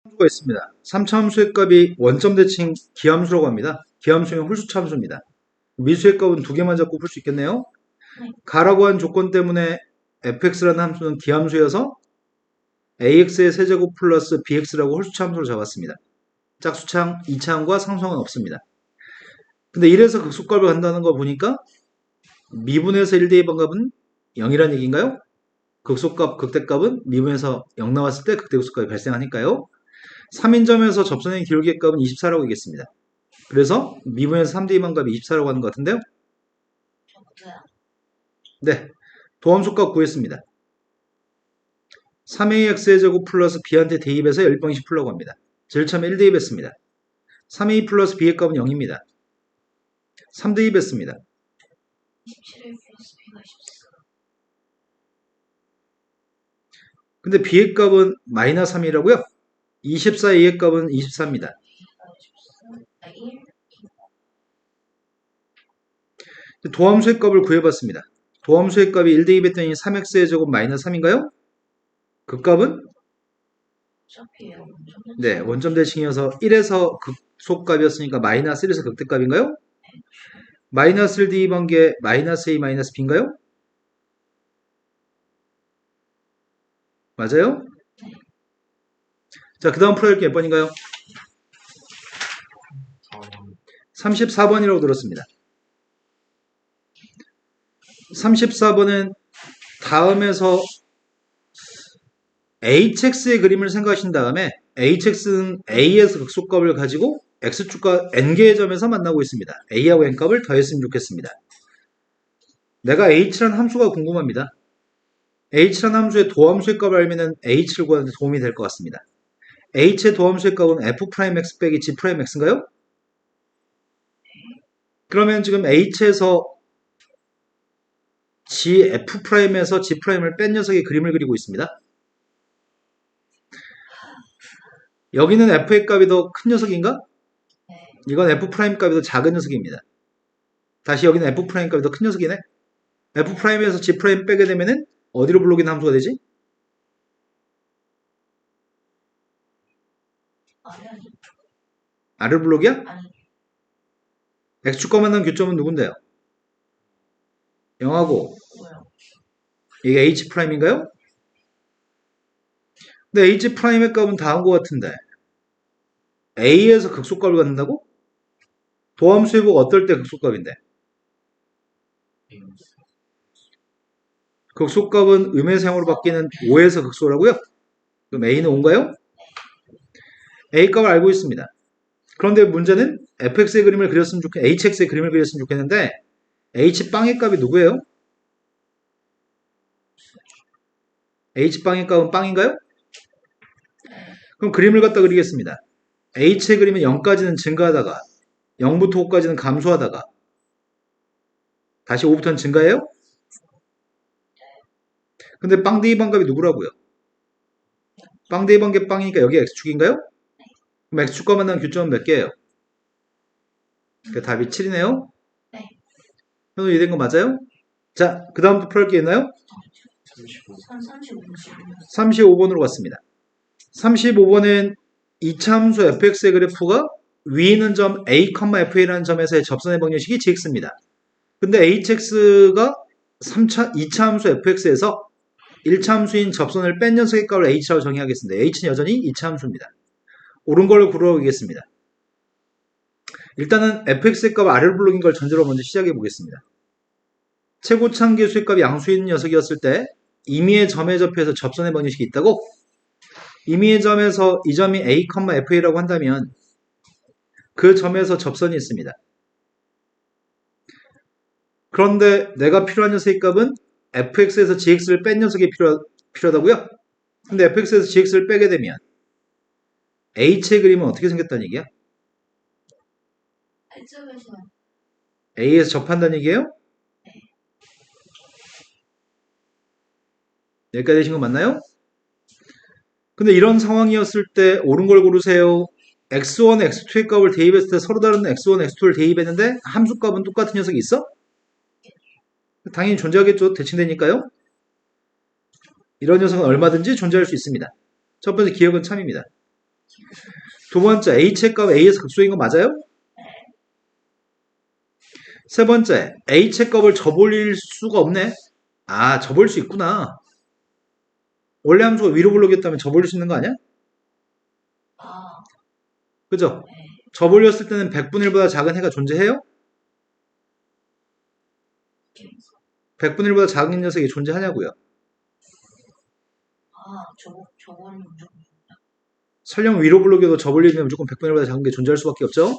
함수가 있습니다. 3차함수의 값이 원점 대칭 기함수라고 합니다. 기함수는 홀수차함수입니다. 미수의 값은 두 개만 잡고 풀 수 있겠네요. 가라고 한 조건 때문에 fx라는 함수는 기함수여서 ax의 세제곱 플러스 bx라고 홀수차함수를 잡았습니다. 짝수차항, 이차항과 상수항은 없습니다. 근데 1에서 극소값을 간다는 거 보니까 미분에서 1대2 반값은 0이란 얘기인가요? 극소값, 극대값은 미분에서 0 나왔을 때 극대극소값이 발생하니까요. 3인점에서 접선의 기울기의 값은 24라고 얘기했습니다. 그래서 미분에서 3대2 반값이 24라고 하는 것 같은데요. 네, 도함수값 구했습니다. 3ax의 제곱 플러스 b한테 대입해서 열방식 풀라고 합니다. 제일 처음에 1대입했습니다. 3a 플러스 b의 값은 0입니다. 3대입했습니다. 27 플러스 b가 24. 근데 b의 값은 마이너스 3이라고요? 24a의 값은 24입니다. 1, 도함수의 값을 구해봤습니다. 도함수의 값이 1대입했더니 3x의 제곱 마이너스 3인가요? 그 값은? 어차피요. 네, 원점 대칭이어서 1에서 극소값이었으니까 마이너스 1에서 극대값인가요? 마이너스 1 대입한 게 마이너스 a 마이너스 b인가요? 맞아요? 자, 그 다음 풀어야 할 게 몇 번인가요? 34번이라고 들었습니다. 34번은 다음에서 hx의 그림을 생각하신 다음에 hx는 a에서 극소값을 가지고 x축과 n개의 점에서 만나고 있습니다. a하고 n값을 더했으면 좋겠습니다. 내가 h라는 함수가 궁금합니다. h라는 함수의 도함수의 값을 알면 h를 구하는 데 도움이 될 것 같습니다. h의 도함수의 값은 f'x 빼기 g'x인가요? 그러면 지금 h에서 gf'에서 g'을 뺀 녀석의 그림을 그리고 있습니다. 여기는 f의 값이 더 큰 녀석인가? 이건 f' 값이 더 작은 녀석입니다. 다시 여기는 f' 값이 더 큰 녀석이네. f'에서 g' 빼게 되면은 어디로 불러오긴 함수가 되지? 아래로 불러오기야? 아니, x축과 만난 교점은 누군데요? 0하고 뭐요? 이게 h'인가요? 근데 h'의 값은 다 한 것 같은데 a에서 극소값을 갖는다고? 도함수의 복 어떨 때 극소값인데? 극소값은 음의 사용으로 바뀌는 5에서 극소라고요? 그럼 a는 5인가요? a 값을 알고 있습니다. 그런데 문제는 fx의 그림을 그렸으면 hx의 그림을 그렸으면 좋겠는데 h빵의 값이 누구예요? h빵의 값은 빵인가요? 그럼 그림을 갖다 그리겠습니다. h의 그림은 0까지는 증가하다가 0부터 5까지는 감소하다가 다시 5부터는 증가해요? 근데 빵 대입 반값이 누구라고요? 빵 대입 반값 빵이니까 여기 x축인가요? 그럼 x축과 만난 교점은 몇 개예요? 그 답이 7이네요. 네. 현우 이해된 거 맞아요? 자, 그 다음부터 풀 게 있나요? 35번으로 갔습니다. 35번은 이차함수 fx의 그래프가 위에 있는 점 a, fa라는 점에서의 접선의 방정식이 gx입니다. 근데 hx가 2차함수 fx에서 1차함수인 접선을 뺀 녀석의 값을 h라고 정의하겠습니다. h는 여전히 2차함수입니다. 옳은 걸 구러보겠습니다. 일단은 fx의 값 아래로 불러긴 걸 전제로 먼저 시작해 보겠습니다. 최고차항계수의 값이 양수인 녀석이었을 때 임의의 점에 접해서 접선의 방정식이 있다고? 임의의 점에서 이 점이 a, fa라고 한다면 그 점에서 접선이 있습니다. 그런데 내가 필요한 녀석의 값은 fx에서 gx를 뺀 녀석이 필요하다고요? 근데 fx에서 gx를 빼게 되면 h의 그림은 어떻게 생겼다는 얘기야? 이쪽에서 a에서 접한다는 얘기예요? 여기까지 되신 거 맞나요? 근데 이런 상황이었을 때 옳은 걸 고르세요. x1, x2의 값을 대입했을 때 서로 다른 x1, x2를 대입했는데 함수 값은 똑같은 녀석이 있어? 당연히 존재하겠죠. 대칭되니까요. 이런 녀석은 얼마든지 존재할 수 있습니다. 첫 번째 기억은 참입니다. 두 번째, h의 값 a에서 극소인 거 맞아요? 세 번째, h의 값을 접올릴 수가 없네. 아, 접을 수 있구나. 원래 함수가 위로 블록이었다면 접올릴 수 있는 거 아니야? 아, 그죠? 네. 접올렸을 때는 100분의 1보다 작은 해가 존재해요? 100분의 1보다 작은 녀석이 존재하냐고요? 아, 저거는 무조건. 설령 위로 블록이어도 접올리면 무조건 100분의 1보다 작은 게 존재할 수밖에 없죠?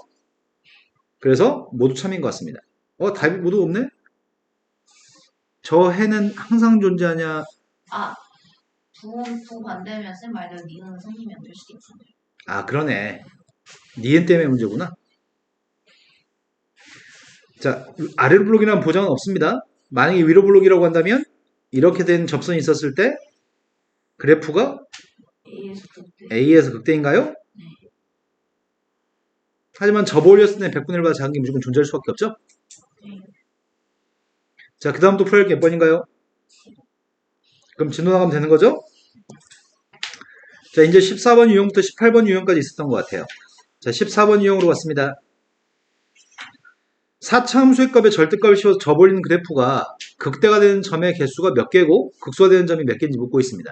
그래서 모두 참인 것 같습니다. 답이 모두 없네? 저 해는 항상 존재하냐? 아, 부 반대면 쌤 말대로 니은 생기면 될 수도 있는데. 아, 그러네. 니은 때문에 문제구나. 자, 아래로 블록이라는 보장은 없습니다. 만약에 위로 블록이라고 한다면 이렇게 된 접선이 있었을 때 그래프가 A에서 극대. A에서 극대인가요? 하지만 접올렸을 때 100분의 1보다 작은 게 무조건 존재할 수밖에 없죠? 네. 자, 그 다음 또 풀어야 할 게 몇 번인가요? 그럼 진도 나가면 되는 거죠? 자, 이제 14번 유형부터 18번 유형까지 있었던 것 같아요. 자, 14번 유형으로 갔습니다. 4차 함수의 값에 절대값을 씌워서 접올리는 그래프가 극대가 되는 점의 개수가 몇 개고 극소가 되는 점이 몇 개인지 묻고 있습니다.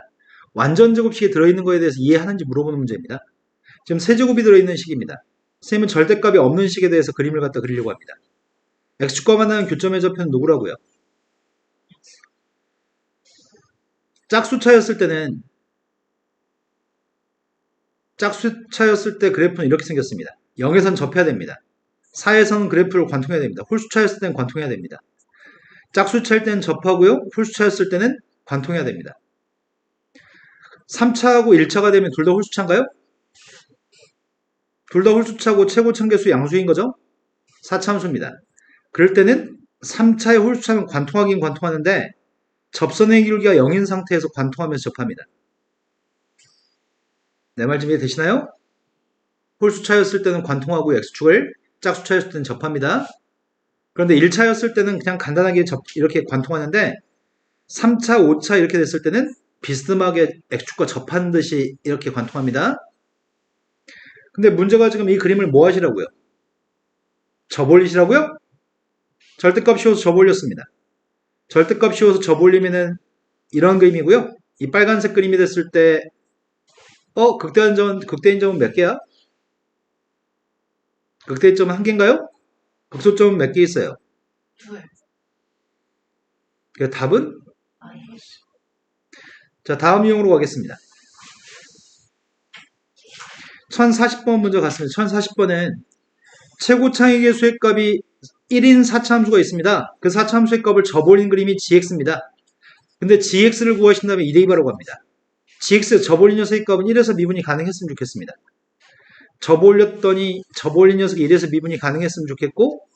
완전 제곱식에 들어있는 거에 대해서 이해하는지 물어보는 문제입니다. 지금 세제곱이 들어있는 식입니다. 선생님은 절대값이 없는 식에 대해서 그림을 갖다 그리려고 합니다. x축과 만나는 교점의 좌표는 누구라고요? 짝수차였을 때 그래프는 이렇게 생겼습니다. 0에선 접해야 됩니다. 4에서는 그래프를 관통해야 됩니다. 홀수차였을 때는 관통해야 됩니다. 짝수차일 때는 접하고요. 홀수차였을 때는 관통해야 됩니다. 3차하고 1차가 되면 둘 다 홀수차인가요? 둘 다 홀수차고 최고 참개수 양수인 거죠? 4차 함수입니다. 그럴 때는 3차의 홀수차면 관통하긴 관통하는데 접선의 길이가 0인 상태에서 관통하면서 접합니다. 내 말 좀 이해되시나요? 홀수차였을 때는 관통하고 x축을, 짝수차였을 때는 접합니다. 그런데 1차였을 때는 그냥 간단하게 이렇게 관통하는데 3차, 5차 이렇게 됐을 때는 비스듬하게 x축과 접한 듯이 이렇게 관통합니다. 근데 문제가 지금 이 그림을 뭐 하시라고요? 접올리시라고요? 절대값 씌워서 접올렸습니다. 절대값 씌워서 접올리면은 이런 그림이고요. 이 빨간색 그림이 됐을 때 극대인 점은 몇 개야? 극대인 점은 한 개인가요? 극소점은 몇 개 있어요? 둘. 그 답은? 아, 예스. 자, 다음 유형으로 가겠습니다. 1040번 문제 갔습니다. 1040번은 최고창의 개수의 값이 1인 4차 함수가 있습니다. 그 4차 함수의 값을 접올린 그림이 gx입니다. 근데 gx를 구하신다면 이 대입하라고 합니다. gx 접올린 녀석의 값은 1에서 미분이 가능했으면 좋겠습니다. 접올린 녀석이 1에서 미분이 가능했으면 좋겠고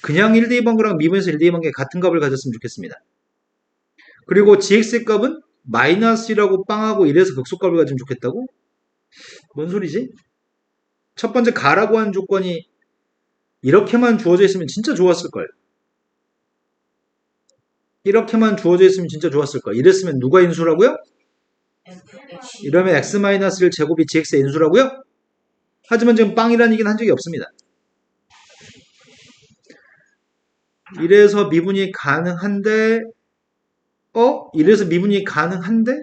그냥 1대입한 거랑 미분에서 1대입한 게 같은 값을 가졌으면 좋겠습니다. 그리고 gx의 값은 마이너스라고 빵하고 1에서 극소값을 가지면 좋겠다고? 뭔 소리지? 첫 번째 가라고 한 조건이 이렇게만 주어져 있으면 진짜 좋았을걸. 이렇게만 주어져 있으면 진짜 좋았을걸. 이랬으면 누가 인수라고요? 이러면 x-1 제곱이 gx의 인수라고요? 하지만 지금 빵이라는 얘기는 한 적이 없습니다. 이래서 미분이 가능한데 이래서 미분이 가능한데?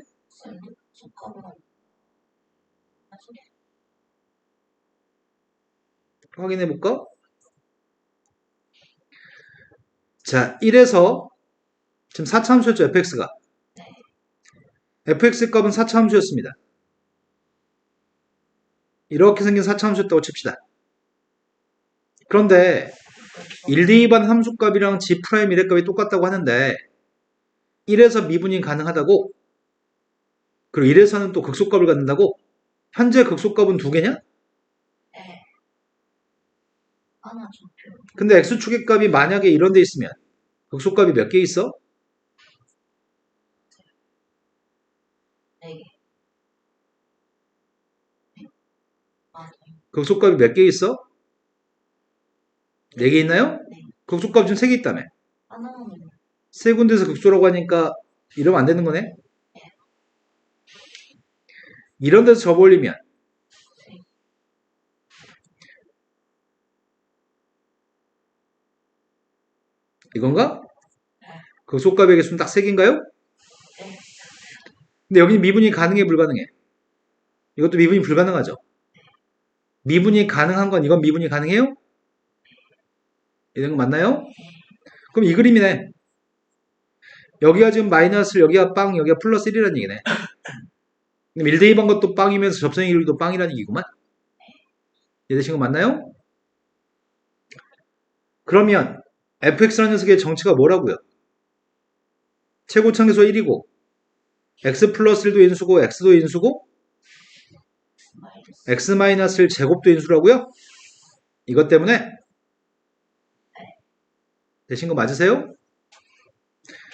확인해볼까? 자, 1에서 지금 4차 함수였죠, fx가. fx의 값은 4차 함수였습니다. 이렇게 생긴 4차 함수였다고 칩시다. 그런데 1대입한 함수값이랑 g' 미래값이 똑같다고 하는데 1에서 미분이 가능하다고? 그리고 1에서는 또 극소값을 갖는다고? 현재 극소값은 두 개냐? 네. 하나 좌표. 근데 x축의 값이 만약에 이런 데 있으면 극소값이 몇 개 있어? 네 개. 네. 아, 극소값이 몇 개 있어? 4개 있나요? 네. 극소값 지금 3개 있다며. 하나는 세 군데서 극소라고 하니까 이러면 안 되는 거네? 이런 데서 접올리면 네 개. 이건가? 극소값의 개수는 딱 3개인가요? 네. 근데 여기는 미분이 가능해, 불가능해? 이것도 미분이 불가능하죠. 미분이 가능한 건 이건 미분이 가능해요? 이런 거 맞나요? 그럼 이 그림이네. 여기가 지금 마이너스, 여기가 빵, 여기가 플러스 1이라는 얘기네. 그럼 1대2번 것도 빵이면서 접선의 길이도 빵이라는 얘기구만. 이해되신 거 맞나요? 그러면 fx라는 녀석의 정체가 뭐라고요? 최고차계수가 1이고 x 플러스 1도 인수고 x도 인수고 x 마이너스 1 제곱도 인수라고요? 이것 때문에 되신 거 맞으세요?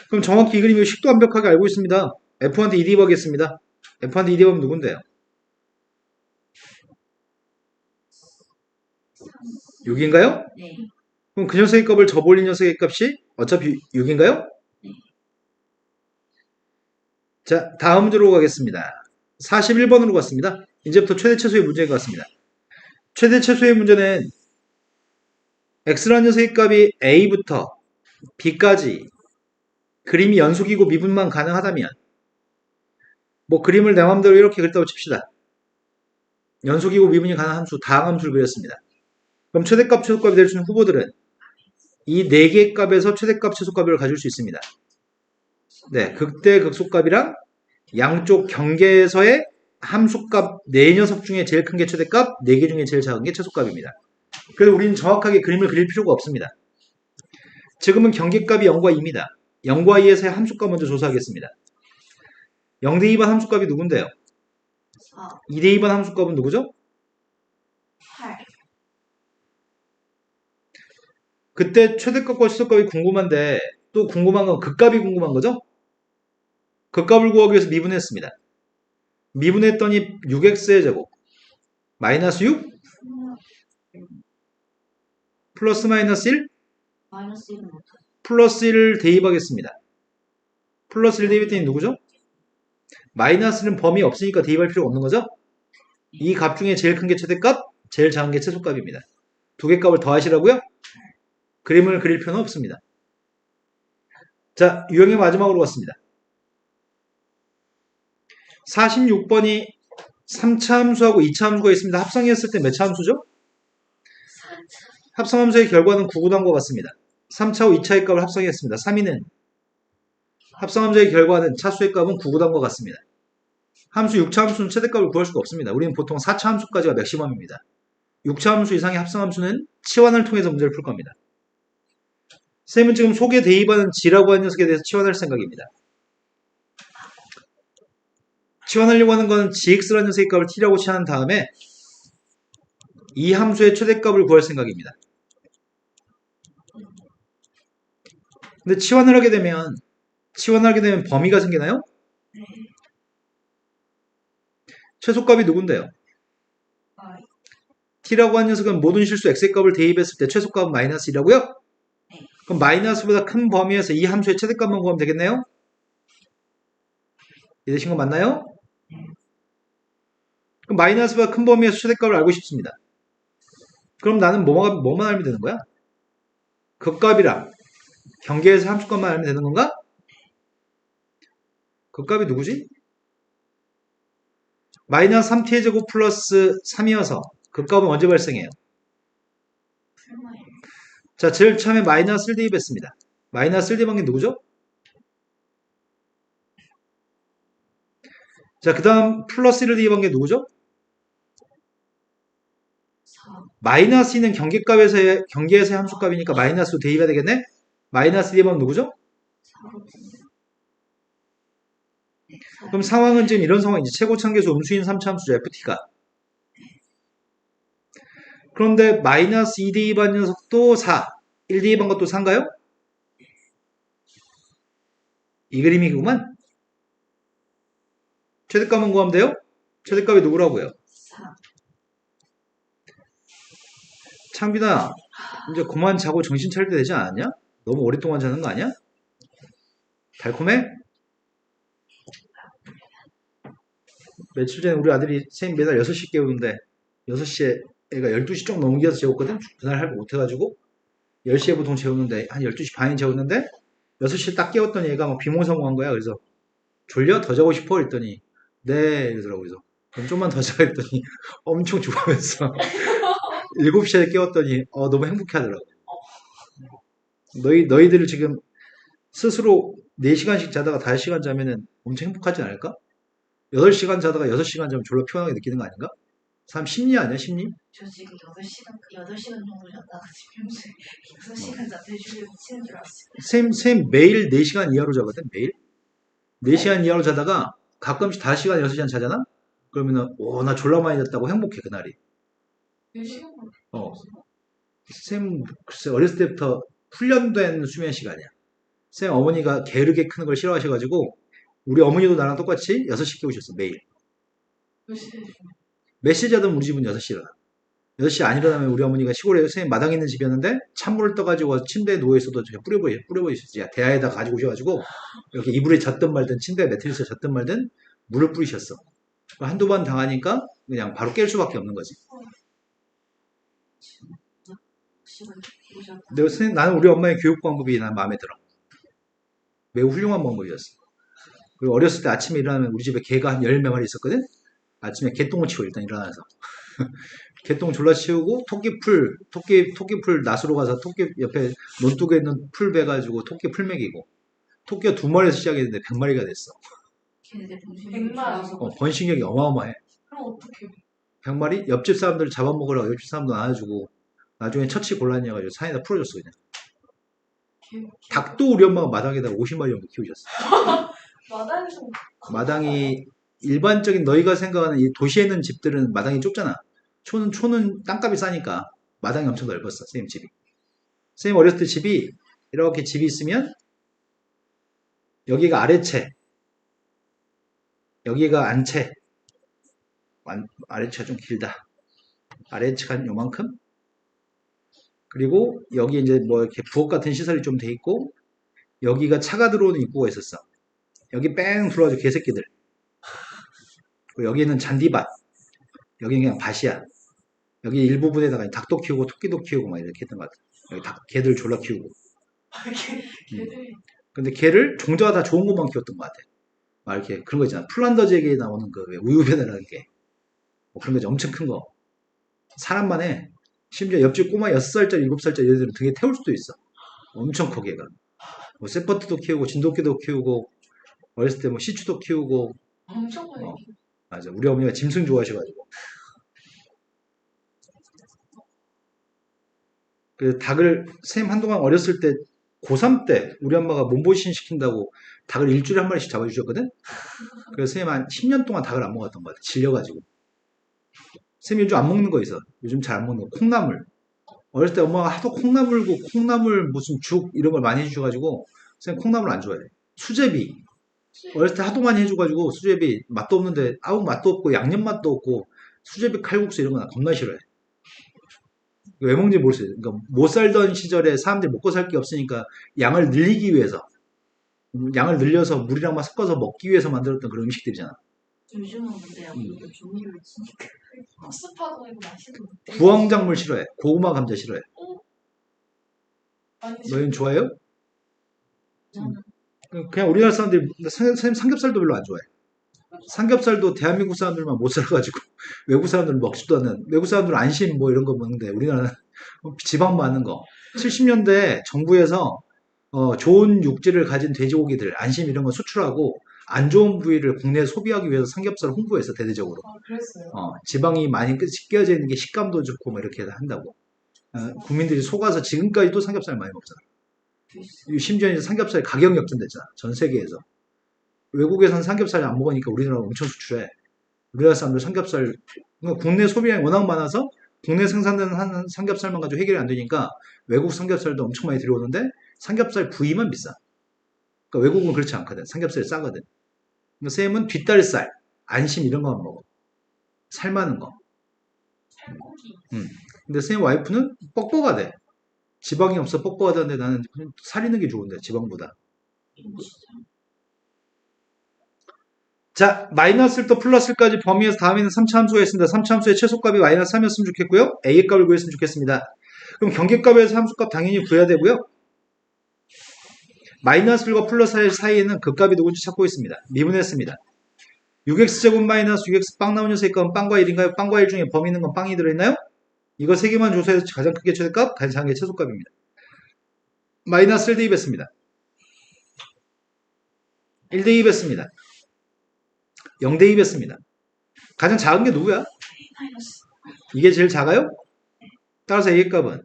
그럼 정확히 이 그림이 식도 완벽하게 알고 있습니다. F한테 2D 하겠습니다. F한테 2D 하면 누군데요? 6인가요? 네. 그럼 그 녀석의 값을 저볼린 녀석의 값이 어차피 6인가요? 네. 자, 다음 문제로 가겠습니다. 41번으로 갔습니다. 이제부터 최대 최소의 문제가 같습니다. 최대 최소의 문제는 x라는 녀석의 값이 a부터 b까지 그림이 연속이고 미분만 가능하다면 뭐 그림을 내 마음대로 이렇게 그렸다고 칩시다. 연속이고 미분이 가능한 함수 다항함수를 그렸습니다. 그럼 최대값 최소값이 될 수 있는 후보들은 이 4개의 값에서 최대값 최소값을 가질 수 있습니다. 네, 극대 극소값이랑 양쪽 경계에서의 함수값 4녀석 중에 제일 큰 게 최대값, 4개 중에 제일 작은 게 최소값입니다. 그래서 우리는 정확하게 그림을 그릴 필요가 없습니다. 지금은 경계값이 0과 2입니다. 0과 2에서의 함수값 먼저 조사하겠습니다. 0대 2번 함수값이 누군데요? 4, 2대 2번 함수값은 누구죠? 8. 그때 최대값과 최소값이 궁금한데 또 궁금한 건 극값이 궁금한 거죠? 극값을 구하기 위해서 미분했습니다. 미분했더니 6x의 제곱 마이너스 6 플러스 마이너스 1 마이너스 1은 못하죠. 플러스 1을 대입하겠습니다. 플러스 1 대입했더니 누구죠? 마이너스는 범위 없으니까 대입할 필요가 없는 거죠? 이 값 중에 제일 큰 게 최대값, 제일 작은 게 최소값입니다. 두 개 값을 더하시라고요? 그림을 그릴 필요는 없습니다. 자, 유형의 마지막으로 갔습니다. 46번이 3차 함수하고 2차 함수가 있습니다. 합성했을 때 몇 차 함수죠? 4차. 합성함수의 결과는 9구단과 같습니다. 3차와 2차의 값을 합성했습니다. 3위는 합성함수의 결과는 차수의 값은 9구단과 같습니다. 함수 6차 함수는 최대값을 구할 수가 없습니다. 우리는 보통 4차 함수까지가 맥시멈입니다. 6차 함수 이상의 합성함수는 치환을 통해서 문제를 풀 겁니다. 쌤은 지금 속에 대입하는 g라고 하는 녀석에 대해서 치환할 생각입니다. 치환하려고 하는 것은 gx라는 녀석의 값을 t라고 치환한 다음에 이 함수의 최대값을 구할 생각입니다. 근데 치환을 하게 되면 범위가 생기나요? 네. 최소값이 누군데요? y. t라고 하는 녀석은 모든 실수 x의 값을 대입했을 때 최소값은 마이너스 1이라고요? 네. 그럼 마이너스보다 큰 범위에서 이 함수의 최대값만 구하면 되겠네요? 이해되신 거 맞나요? 그럼 마이너스보다 큰 범위에서 최대값을 알고 싶습니다. 그럼 나는 뭐만 알면 되는 거야? 극값이랑 경계에서 함수값만 알면 되는 건가? 극값이 누구지? 마이너스 3t의 제곱 플러스 3이어서 극값은 언제 발생해요? 자, 제일 처음에 마이너스 1 대입했습니다. 마이너스 1 대입한 게 누구죠? 자, 그 다음 플러스 1을 대입한 게 누구죠? 4. 마이너스 2는 경계에서의 함수값이니까 마이너스로 대입해야 되겠네? 마이너스 대입하면 누구죠? 4로 됩니다. 네. 그럼 상황은 지금 이런 상황이지. 최고차계수 음수인 3차 함수죠, ft가. 그런데 마이너스 2 대입한 녀석도 4, 1 대입한 것도 4인가요? 이 그림이구만. 최대값만 구하면 돼요? 최대값이 누구라고요? 4. 창빈아, 이제 그만 자고 정신 차릴 때 되지 않았냐? 너무 오랫동안 자는 거 아니야? 달콤해? 며칠 전에 우리 아들이 쌤 매달 6시 깨우는데 6시에 애가 12시 좀 넘겨서 재웠거든? 그날 할 거 못해가지고 10시에 보통 재우는데 한 12시 반에 재웠는데 6시에 딱 깨웠더니 얘가 막 비몽사몽한 거야. 그래서 졸려? 더 자고 싶어? 그랬더니 네 이러더라고. 그래서 그럼 좀만 더 자 했더니 엄청 좋아하면서 7시에 깨웠더니 너무 행복해 하더라고. 너희들 지금 스스로 4시간씩 자다가 5시간 자면은 엄청 행복하지 않을까? 8시간 자다가 6시간 자면 졸라 피곤하게 느끼는 거 아닌가? 사람 심리 아니야, 심리? 저 지금 8시간 정도 잤다가 지금 6시간 자퇴 주려고 치는 줄 알았어요. 쌤 매일 4시간 이하로 자거든, 매일? 4시간 이하로 자다가 가끔씩 5시간, 6시간 자잖아? 그러면은, 나 졸라 많이 잤다고 행복해, 그날이. 몇 시간? 어. 쌤, 글쎄, 어렸을 때부터 훈련된 수면 시간이야. 쌤 어머니가 게으르게 크는 걸 싫어하셔가지고, 우리 어머니도 나랑 똑같이 6시 깨우셨어, 매일. 몇 시에? 몇 시에 자든 우리 집은 6시 일어나. 6시 안 일어나면 우리 어머니가 시골에 선생님 마당에 있는 집이었는데 찬물을 떠가지고 침대에 누워있어도 제가 뿌려버리셨지. 대야에다 가지고 오셔가지고 이렇게 이불에 잤든 말든 침대에 매트리스에 잤든 말든 물을 뿌리셨어. 한두 번 당하니까 그냥 바로 깰 수밖에 없는 거지. 근데 선생님, 나는 우리 엄마의 교육 방법이 난 마음에 들어. 매우 훌륭한 방법이었어. 그리고 어렸을 때 아침에 일어나면 우리 집에 개가 한 10몇 마리 있었거든? 아침에 개똥을 치워 일단 일어나서. 개똥 졸라 치우고 토끼풀 낫으로 가서 토끼 옆에 논둑에 있는 풀 베가지고 토끼 풀 먹이고 토끼가 2마리에서 시작했는데 100마리가 됐어. 걔네들 정신이 100마리. 좋아서 번식력이 어마어마해. 그럼 어떻게? 100마리? 옆집 사람들 잡아먹으라고 옆집 사람도 안아주고 나중에 처치 곤란해 가지고 산에다 풀어줬어 그냥. 닭도 우리 엄마가 마당에다가 50마리 정도 키우셨어. 마당에서 마당이 일반적인 너희가 생각하는 이 도시에 있는 집들은 마당이 좁잖아. 초는 땅값이 싸니까 마당이 엄청 넓었어. 선생님 집이. 선생님 어렸을 때 집이 이렇게 집이 있으면 여기가 아래채, 여기가 안채. 아래채가 좀 길다. 아래채가 한 요만큼? 그리고 여기 이제 뭐 이렇게 부엌 같은 시설이 좀 돼 있고 여기가 차가 들어오는 입구가 있었어. 여기 뺑 들어와서 개새끼들. 그리고 여기는 잔디밭. 여기는 그냥 밭이야. 여기 일부분에다가 닭도 키우고 토끼도 키우고 막 이렇게 했던 것 같아. 여기 개들 졸라 키우고. 걔들이 근데 개를 종자가 다 좋은 것만 키웠던 것 같아. 막 이렇게 그런 거 있잖아. 플란더즈에게 나오는 그 우유배달하는 게. 뭐 그런 거지. 엄청 큰 거. 사람만 해. 심지어 옆집 꼬마 6살짜리, 7살짜리 애들은 등에 태울 수도 있어. 엄청 커, 걔가. 뭐 세퍼트도 키우고, 진돗개도 키우고, 어렸을 때 뭐 시추도 키우고, 엄청 많이 어. 맞아. 우리 어머니가 짐승 좋아하셔가지고. 그 닭을, 쌤 한동안 어렸을 때, 고3 때, 우리 엄마가 몸보신 시킨다고 닭을 일주일에 한 마리씩 잡아주셨거든? 그래서 쌤 한 10년 동안 닭을 안 먹었던 것 같아. 질려가지고. 쌤 요즘 안 먹는 거 있어. 요즘 잘 안 먹는 거. 콩나물. 어렸을 때 엄마가 하도 콩나물 무슨 죽 이런 걸 많이 해주셔가지고 쌤 콩나물 안 좋아해. 수제비. 어렸을 때 하도 많이 해줘가지고 수제비 맛도 없는데 아무 맛도 없고 양념 맛도 없고 수제비 칼국수 이런 거 나 겁나 싫어해. 왜 먹는지 모르겠어요. 그러니까 못 살던 시절에 사람들이 먹고 살 게 없으니까 양을 늘리기 위해서 양을 늘려서 물이랑 막 섞어서 먹기 위해서 만들었던 그런 음식들이잖아. 요즘은 근데 약간 조미료를 치니까 스파도 이거 맛있는데. 부황작물 싫어해. 고구마 감자 싫어해. 아니 너희는 좋아해요? 저는 그냥 우리나라 사람들이 선생님 삼겹살도 별로 안 좋아해. 삼겹살도 대한민국 사람들만 못 살아가지고 외국 사람들은 먹지도 않는 외국 사람들은 안심 뭐 이런 거 먹는데 우리나라는 지방 많은 거 70년대 정부에서 좋은 육질을 가진 돼지고기들 안심 이런 거 수출하고 안 좋은 부위를 국내에 소비하기 위해서 삼겹살을 홍보했어 대대적으로. 그랬어요. 지방이 많이 끼어져 있는 게 식감도 좋고 뭐 이렇게 한다고. 국민들이 속아서 지금까지도 삼겹살 많이 먹잖아. 심지어 이제 삼겹살 가격 역전됐잖아. 전 세계에서. 외국에선 삼겹살 안 먹으니까 우리나라가 엄청 수출해. 우리나라 사람들 삼겹살, 그러니까 국내 소비량이 워낙 많아서 국내 생산되는 한 삼겹살만 가지고 해결이 안 되니까 외국 삼겹살도 엄청 많이 들어오는데 삼겹살 부위만 비싸. 그러니까 외국은 그렇지 않거든. 삼겹살이 싸거든. 그러니까 쌤은 뒷다리살, 안심 이런 거만 먹어. 살 많은 거. 살코기. 근데 쌤 와이프는 뻑뻑하대. 지방이 없어 뻑뻑하다는데 나는 그냥 살 있는 게 좋은데 지방보다. 자, 마이너스 1도 플러스 1까지 범위에서 다음에는 3차 함수가 있습니다. 3차 함수의 최소값이 마이너스 3이었으면 좋겠고요. A의 값을 구했으면 좋겠습니다. 그럼 경계값에서 함수값 당연히 구해야 되고요. 마이너스 1과 플러스 사이에는 그 값이 누군지 찾고 있습니다. 미분했습니다. 6x제곱 마이너스 6x 빵 나온 녀석의 값은 빵과 1인가요? 빵과 1 중에 범위 있는 건 빵이 들어있나요? 이거 세 개만 조사해서 가장 크게 최대값, 가장 작은 게 최소값입니다. 마이너스 1 대입했습니다. 1 대입했습니다. 0 대입했습니다. 가장 작은 게 누구야? 마이너스. 이게 제일 작아요? 따라서 A의 값은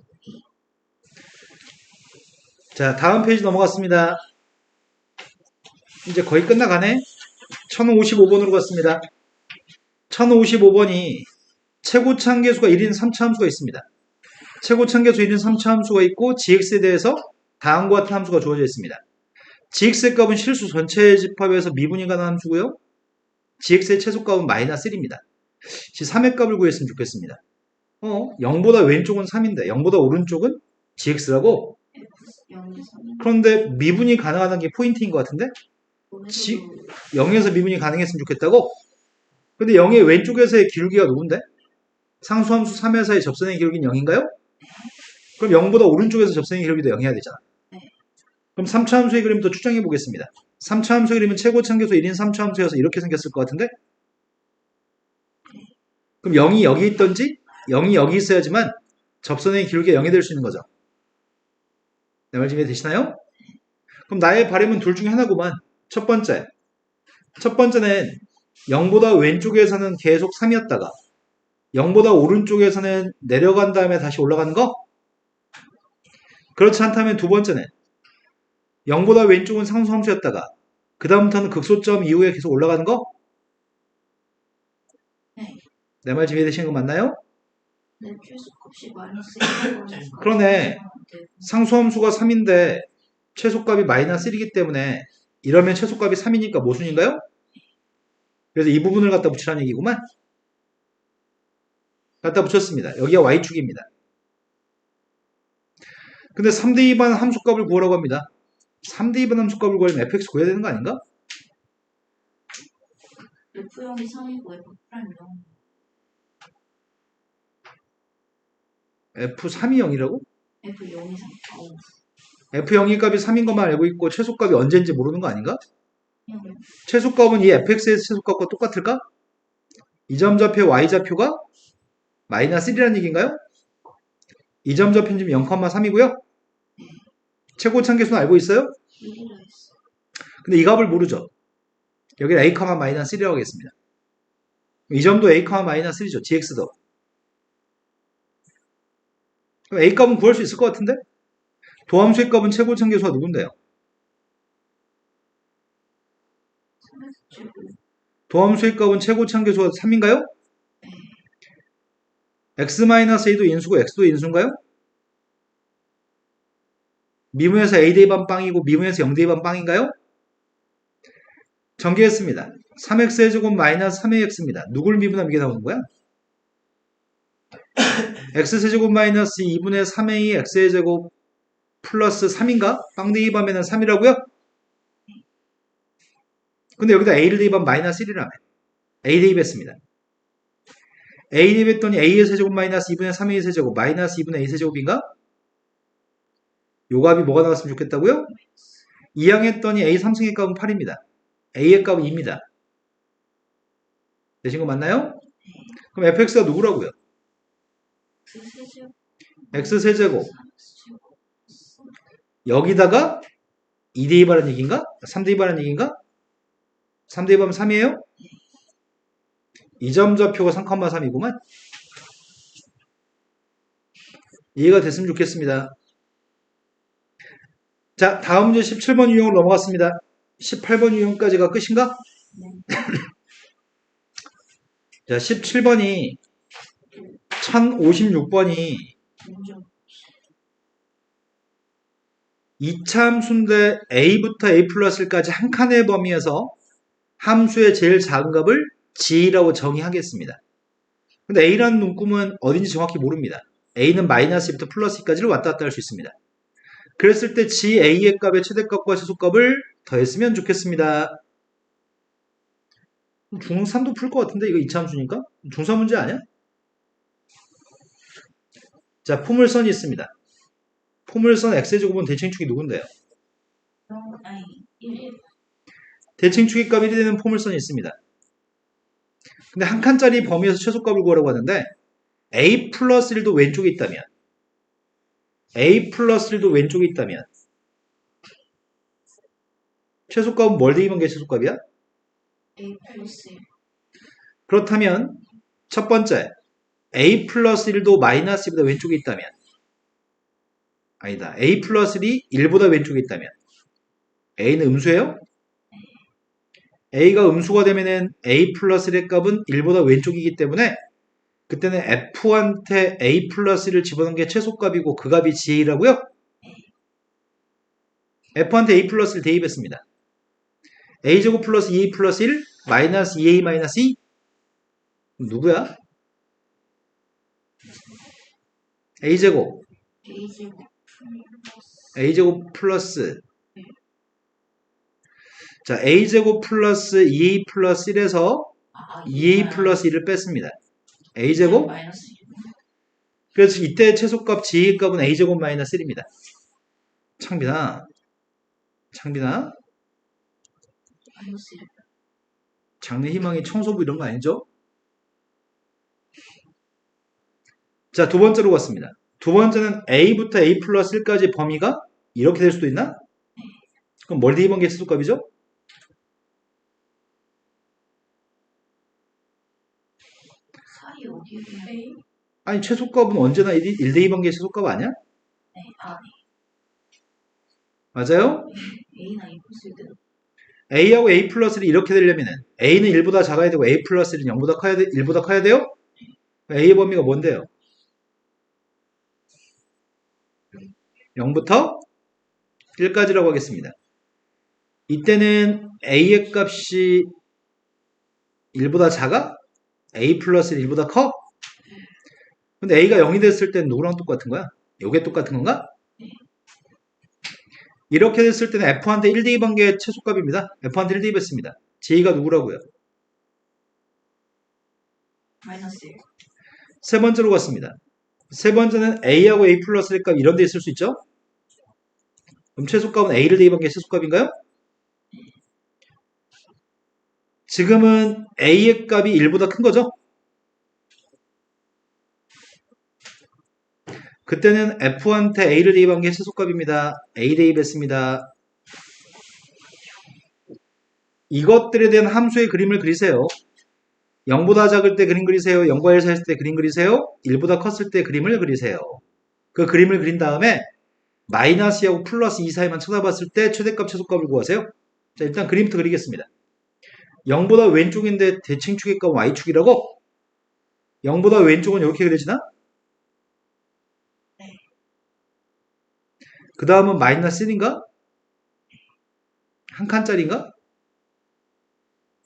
자, 다음 페이지 넘어갔습니다. 이제 거의 끝나가네. 1055번으로 갔습니다. 1055번이 최고차함계수가 1인 3차 함수가 있습니다. 최고차함계수 1인 3차 함수가 있고 gx에 대해서 다음과 같은 함수가 주어져 있습니다. gx의 값은 실수 전체의 집합에서 미분이 가능한 함수고요. gx의 최소값은 마이너스 1입니다. 3의 값을 구했으면 좋겠습니다. 0보다 왼쪽은 3인데 0보다 오른쪽은 gx라고? 그런데 미분이 가능하다는 게 포인트인 것 같은데? 0에서 미분이 가능했으면 좋겠다고? 근데 0의 왼쪽에서의 기울기가 누군데? 상수함수 3회사의 접선의 기울기는 0인가요? 그럼 0보다 오른쪽에서 접선의 기울기도 0해야 되잖아. 그럼 3차 함수의 그림부터 추정해 보겠습니다. 3차 함수의 그림은 최고차함계수 1인 3차 함수여서 이렇게 생겼을 것 같은데? 그럼 0이 여기 있던지 0이 여기 있어야지만 접선의 기울기가 0이 될 수 있는 거죠. 내 말 지금 되시나요? 그럼 나의 바램은 둘 중에 하나구만. 첫 번째는 0보다 왼쪽에서는 계속 3이었다가 0보다 오른쪽에서는 내려간 다음에 다시 올라가는 거? 그렇지 않다면 두 번째는 0보다 왼쪽은 상수함수였다가 그 다음부터는 극소점 이후에 계속 올라가는 거? 네. 내 말 지금 이해되시는 거 맞나요? 네, 최소값이 마이너스 1이고 그러네. 상수함수가 3인데 최소값이 마이너스 1이기 때문에 이러면 최소값이 3이니까 모순인가요? 그래서 이 부분을 갖다 붙이라는 얘기구만. 갖다 붙였습니다. 여기가 y축입니다. 근데 3대 2반 함수값을 구하라고 합니다. 3대 2반 함수값을 구하려면 fx 구해야 되는 거 아닌가? F0이 3이고 F'0. f3이 0이라고? F0이 3. f0이 값이 3인 것만 알고 있고 최소값이 언제인지 모르는 거 아닌가? 0. 최소값은 이 fx의 최소값과 똑같을까? 이 점 좌표 y좌표가 마이너스 1이라는 얘기인가요? 이 점 좌표는 지금 0,3이고요. 최고차함계수는 알고 있어요? 1이라 했어. 근데 이 값을 모르죠. 여기는 a, 마이너스 1이라고 하겠습니다. 이 점도 a, 마이너스 1이죠. gx도. 그럼 a 값은 구할 수 있을 것 같은데? 도함수의 값은 최고차함계수가 누군데요? 도함수의 값은 최고차함계수가 3인가요? x-a도 인수고 x도 인수인가요? 미분에서 a 대입한 빵이고 미분에서 0 대입한 빵인가요? 전개했습니다. 3x제곱 마이너스 3ax입니다. 누굴 미분하면 이게 나오는 거야? x세제곱 마이너스 2분의 3a x의 제곱 플러스 3인가? 빵 대입하면 3이라고요? 근데 여기다 a를 대입하면 마이너스 1이라며. a 대입했습니다. a 대입했더니 a의 세제곱 마이너스 2분의 3a 세제곱 마이너스 2분의 a 세제곱인가? 요 값이 뭐가 나왔으면 좋겠다고요? 2항했더니 a 3승의 값은 8입니다. a의 값은 2입니다. 되신 거 맞나요? 그럼 fx가 누구라고요? x세제곱 여기다가 2 대입하라는 얘기인가? 3 대입하라는 얘기인가? 3 대입하면 3이에요? 이 점 좌표가 3,3이구만. 이해가 됐으면 좋겠습니다. 자, 다음 문제 17번 유형으로 넘어갔습니다. 18번 유형까지가 끝인가? 자, 17번이 1056번이 이차함수인데 a부터 a 플러스까지 한 칸의 범위에서 함수의 제일 작은 값을 g라고 정의하겠습니다. 근데 a라는 문구는 어딘지 정확히 모릅니다. a는 마이너스 2부터 플러스 2까지를 왔다 갔다 할 수 있습니다. 그랬을 때 ga의 값의 최대값과 최소값을 더했으면 좋겠습니다. 중3도 풀 것 같은데 이거 이차함수니까? 중3 문제 아니야? 자, 포물선이 있습니다. 포물선 x제곱은 대칭축이 누군데요? 아니 1, 대칭축의 값 1이 되는 포물선이 있습니다. 근데 한 칸짜리 범위에서 최소값을 구하라고 하는데 a 플러스 1도 왼쪽에 있다면 a 플러스 1도 왼쪽에 있다면 최소값은 뭘 대입한 게 최소값이야? A 플러스 1. 그렇다면 첫 번째 a 플러스 1도 마이너스 2보다 왼쪽에 있다면 아니다. a 플러스 1이 1보다 왼쪽에 있다면 a는 음수예요? a가 음수가 되면은 a 플러스 1의 값은 1보다 왼쪽이기 때문에 그때는 f한테 a 플러스 1을 집어넣은 게 최소값이고 그 값이 GA라고요? f한테 a 플러스 1 대입했습니다. a제곱 플러스 2a 플러스 1 마이너스 2a 마이너스 2 누구야? a제곱 A제곱 a제곱 플러스 자 a제곱 플러스 2a 플러스 1에서 2a 플러스 1을 뺐습니다. a제곱 마이너스 1. 그래서 이때 최소값 GA 값은 a제곱 마이너스 1입니다. 창빈아 마이너스 1. 장래 희망이 청소부 이런 거 아니죠? 자, 두 번째로 갔습니다. 두 번째는 a부터 a 플러스 1까지 범위가 이렇게 될 수도 있나? 그럼 뭘 대입한 게 최소값이죠? 사이 어디에 있나요? A 아니 최소값은 언제나 1 대입한 게 최소값 아니야? 네. 아, 맞아요? A나 A 플러스 1 대로 a하고 a 플러스 1이 이렇게 되려면은 a는 1보다 작아야 되고 a 플러스 1은 1보다 커야 돼요? a의 범위가 뭔데요? 0부터 1까지라고 하겠습니다. 이때는 a의 값이 1보다 작아? a 플러스 1 1보다 커? 근데 a가 0이 됐을 땐 누구랑 똑같은 거야? 요게 똑같은 건가? 이렇게 됐을 때는 f한테 1 대입한 게 최소값입니다. f한테 1 대입했습니다. j가 누구라고요? 마이너스 1. 세 번째로 갔습니다. 세 번째는 a하고 a 플러스 1값 이런 데 있을 수 있죠? 그럼 최소값은 a를 대입한 게 최소값인가요? 지금은 a의 값이 1보다 큰 거죠? 그때는 f한테 a를 대입한 게 최소값입니다. a 대입했습니다. 이것들에 대한 함수의 그림을 그리세요. 0보다 작을 때 그림 그리세요. 0과 1 사이일 때 그림 그리세요. 1보다 컸을 때 그림을 그리세요. 그 그림을 그린 다음에 마이너스 2하고 플러스 2 사이만 쳐다봤을 때 최대값, 최소값을 구하세요. 자, 일단 그림부터 그리겠습니다. 0보다 왼쪽인데 대칭축의 값은 y축이라고? 0보다 왼쪽은 이렇게 그려지나? 네. 그 다음은 마이너스 1인가? 한 칸짜리인가?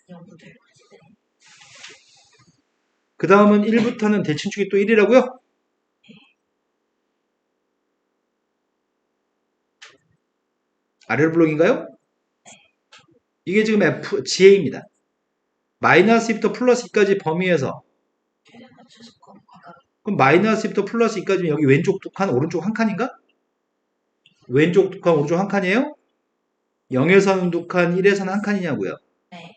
0부터 1까지. 그 다음은 1부터는 대칭축이 또 1이라고요? 아래 블록인가요? 이게 지금 GA입니다. 마이너스 2부터 플러스 2까지 범위에서 최대값, 최소값. 아까 그럼 마이너스 2부터 플러스 2까지면 여기 왼쪽 두 칸, 오른쪽 한 칸인가? 왼쪽 두 칸, 오른쪽 한 칸이에요? 0에서는 두 칸, 1에서는 한 칸이냐고요? 네.